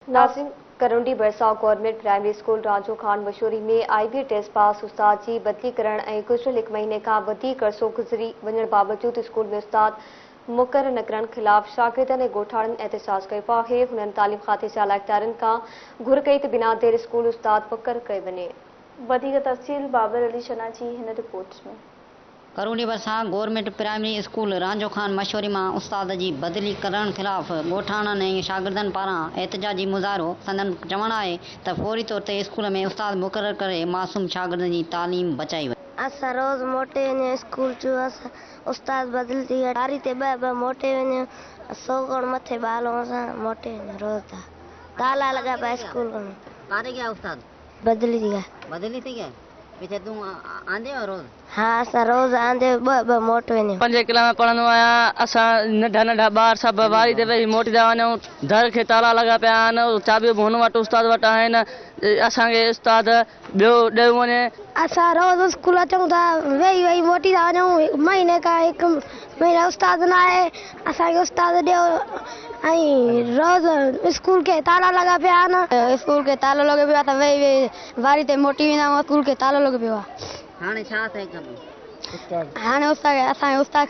नाज़रीन, करोंडी भरसाव government primary school राजो खान मशहूरी में IB टेस्ट पास उस्ताद की बदली करण ऐं गुज़िरियल 1 महीने का वधीक अरसो गुज़री वञण बावजूद स्कूल में उस्ताद मुक़रर न करण खिलाफ शागिर्दनि ऐं ॻोठाणनि एहतजाज कयो आहे। हुननि तालीम खाते जा इख्तियारनि खां घुर कई त बिना देर स्कूल उस्ताद मुक़रर कयो वञे। वधीक तफ़सील बाबर अली शना जी हिन रिपोर्ट में। करोंडी भरसां गवर्नमेंट प्राइमरी स्कूल राजो खान मशहूरी में उस्ताद की बदली करण खिलाफ ॻोठाणनि ऐं शागिर्दनि पारां एहतजाजी मुज़ाहिरो। संदन चवणु आहे त फौरी तौर ते स्कूल में उस्ताद मुक़रर करे मासूम शागिर्दनि की तालीम बचाई वञे। असां रोज़ मोटे वञे स्कूल जो उस्ताद बदली थी ॾारी ते ॿ मोटे वञे 100 कोण मथे ॿालो असां मोटे वञे रोज़ ताला लगा पिया स्कूल में। कारे गया उस्ताद? बदली थी गया। बदली थी गया? पीछे तू आंदे हो रोज़? हाँ असां रोज़ आंदे ॿ मोट वञे। 5 किला में पढ़ंदो आहियां। असां नंढा नंढा ॿार सभु वारी ते वेही मोटी था वञूं। दर खे ताला लॻा पिया आहिनि। चाबियूं बि हुन वटि उस्ताद वटि आहिनि। असांखे उस्ताद ॿियो ॾेई वञे। असां रोज़ स्कूल अचूं था वेही वेही मोटी था वञूं। महीने का 1 महीना उस्ताद न आहे। असांखे उस्ताद ॾियो ऐं रोज़ स्कूल के ताला लॻा पिया आहिनि। स्कूल के तालो लॻो पियो आहे त वेही वेही वारी ते मोटी वेंदा आहियूं। स्कूल के तालो लॻो पियो आहे। हाणे छा थिए खपे? हाणे उस्ताद असांखे उस्ताद